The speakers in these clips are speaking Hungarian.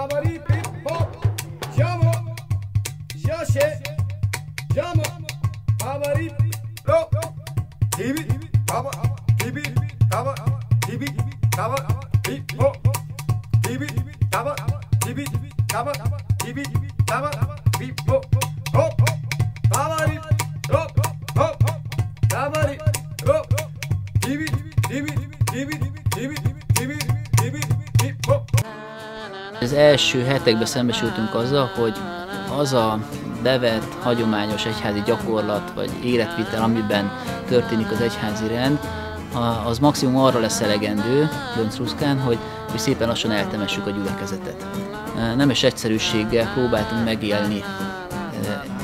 babari pip pop, jamo, jashe, jamo, babari ro, tibi, baba, tibi, baba, tibi, baba, pip pop, tibi, baba, tibi, baba, tibi, baba, pip pop, hop, babari ro, hop, babari ro, tibi, tibi, tibi, tibi, tibi, tibi, pip pop. Az első hetekben szembesültünk azzal, hogy az a bevett, hagyományos egyházi gyakorlat vagy életvitel, amiben történik az egyházi rend, az maximum arra lesz elegendő Döntruszkán, hogy szépen lassan eltemessük a gyülekezetet. Nemes egyszerűséggel próbáltunk megélni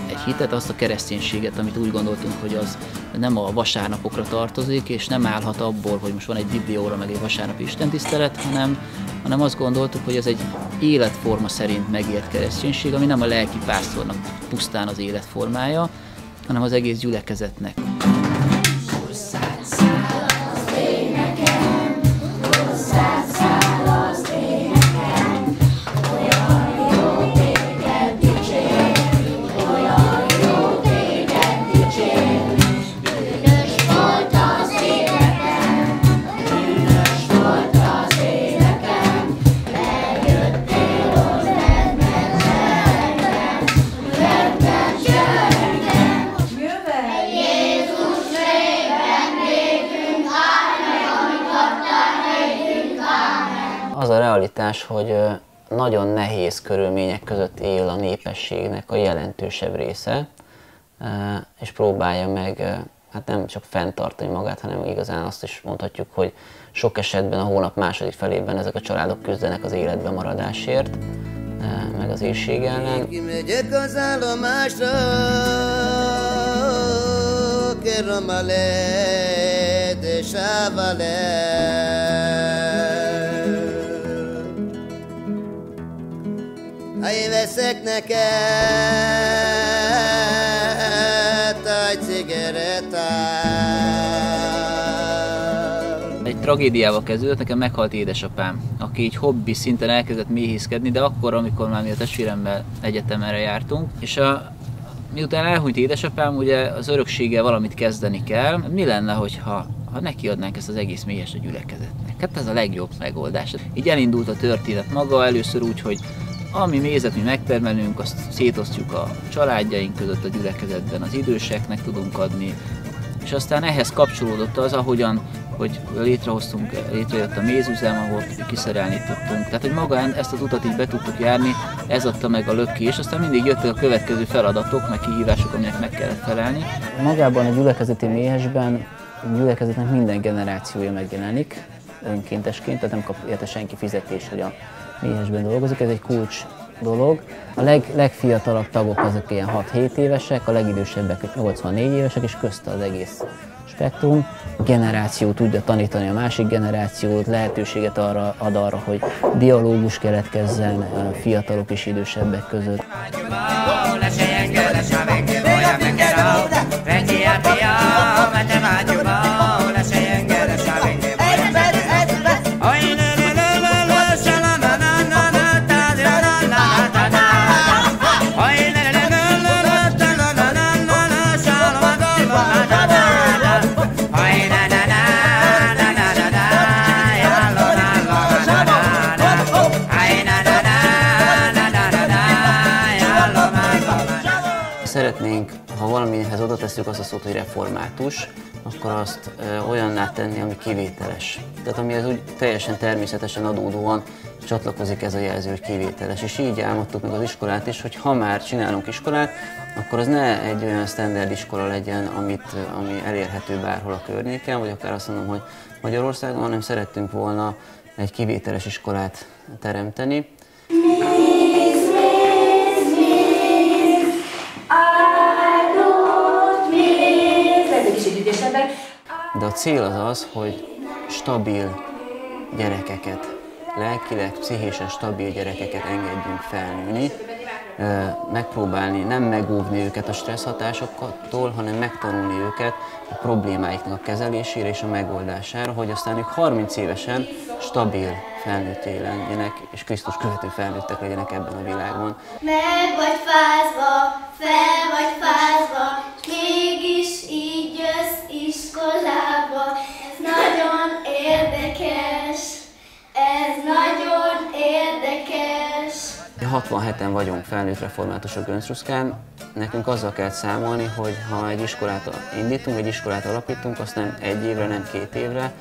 egy hitet, azt a kereszténységet, amit úgy gondoltunk, hogy az nem a vasárnapokra tartozik, és nem állhat abból, hogy most van egy bibliaóra, meg egy vasárnapi istentisztelet, hanem azt gondoltuk, hogy ez egy életforma szerint megélt kereszténység, ami nem a lelki pásztornak pusztán az életformája, hanem az egész gyülekezetnek. Az a realitás, hogy nagyon nehéz körülmények között él a népességnek a jelentősebb része, és próbálja meg hát nem csak fenntartani magát, hanem igazán azt is mondhatjuk, hogy sok esetben a hónap második felében ezek a családok küzdenek az életbe maradásért, meg az éhség ellen. Kimegyek az állomásra, kérem a led és veszek neked egy cigarettát. Egy tragédiával kezdődött, nekem meghalt édesapám, aki így hobbi szinten elkezdett méhészkedni, de akkor, amikor már mi a testvéremmel egyetemre jártunk, és miután elhunyt édesapám, ugye az örökséggel valamit kezdeni kell. Mi lenne, ha nekiadnánk ezt az egész méhest a gyülekezetnek? Hát ez a legjobb megoldás. Így elindult a történet maga, először úgy, hogy ami mézet mi megtermelünk, azt szétosztjuk a családjaink között a gyülekezetben, az időseknek tudunk adni, és aztán ehhez kapcsolódott az, ahogyan, hogy létrejött a mézüzem, ahol kiszerelni tudtunk. Tehát, hogy maga ezt az utat így be tudtuk járni, ez adta meg a lökést, aztán mindig jöttek a következő feladatok, meg kihívások, aminek meg kellett felelni. Magában a gyülekezeti méhesben a gyülekezetnek minden generációja megjelenik önkéntesként, tehát nem kap érte senki fizetést, hogy a méhesben dolgozik, ez egy kulcs dolog. A legfiatalabb tagok azok ilyen 6-7 évesek, a legidősebbek 84 évesek, és közte az egész spektrum. A generáció tudja tanítani a másik generációt, lehetőséget ad arra, hogy dialógus keletkezzen fiatalok és idősebbek között. Szeretnénk, ha valamihez oda tesszük azt a szót, hogy református, akkor azt olyanná tenni, ami kivételes. Tehát amihez úgy teljesen természetesen adódóan csatlakozik ez a jelző, hogy kivételes. És így álmodtuk meg az iskolát is, hogy ha már csinálunk iskolát, akkor az ne egy olyan standard iskola legyen, ami elérhető bárhol a környéken, vagy akár azt mondom, hogy Magyarországon, hanem szerettünk volna egy kivételes iskolát teremteni. De a cél az az, hogy stabil gyerekeket, lelkileg, pszichésen stabil gyerekeket engedjünk felnőni, megpróbálni nem megóvni őket a stressz hatásoktól, hanem megtanulni őket a problémáiknak a kezelésére és a megoldására, hogy aztán ők 30 évesen stabil felnőtté legyenek, és Krisztus követő felnőttek legyenek ebben a világban. Meg vagy fázva, fel vagy fázva, s mégis így jössz iskolába. Ez nagyon érdekes, ez nagyon érdekes. 67-en vagyunk felnőtt reformátusok Göncruszkán. Nekünk azzal kell számolni, hogy ha egy iskolát indítunk, egy iskolát alapítunk, azt nem 1 évre, nem 2 évre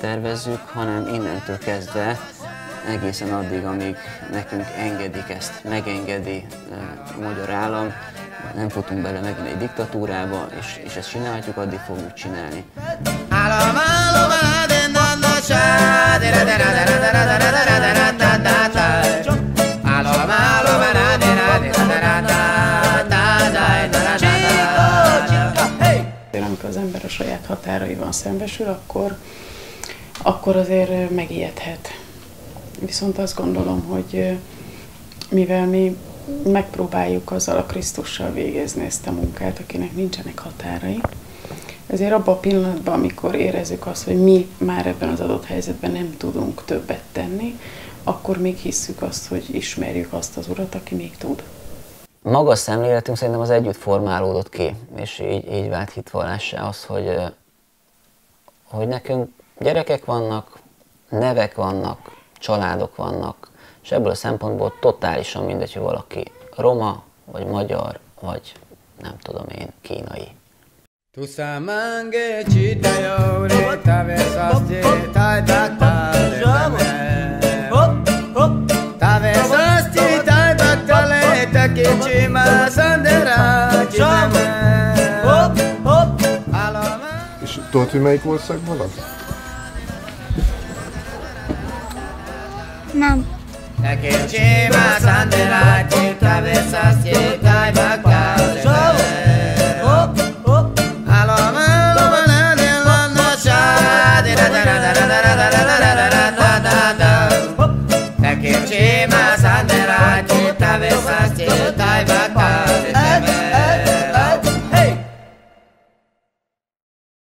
tervezzük, hanem innentől kezdve egészen addig, amíg nekünk engedik ezt, megengedi a magyar állam, nem futunk bele megint egy diktatúrába, és ezt csinálhatjuk, addig fogjuk csinálni. Amikor az ember a saját határaival szembesül, akkor azért megijedhet. Viszont azt gondolom, hogy mivel mi megpróbáljuk azzal a Krisztussal végezni ezt a munkát, akinek nincsenek határai, ezért abban a pillanatban, amikor érezzük azt, hogy mi már ebben az adott helyzetben nem tudunk többet tenni, akkor még hisszük azt, hogy ismerjük azt az Urat, aki még tud. Maga a szemléletünk szerintem az együtt formálódott ki, és így vált hitvallássá az, hogy nekünk gyerekek vannak, nevek vannak, családok vannak, és ebből a szempontból totálisan mindegy, hogy valaki roma, vagy magyar, vagy nem tudom én, kínai. És tudod, hogy melyik országban van? Nem.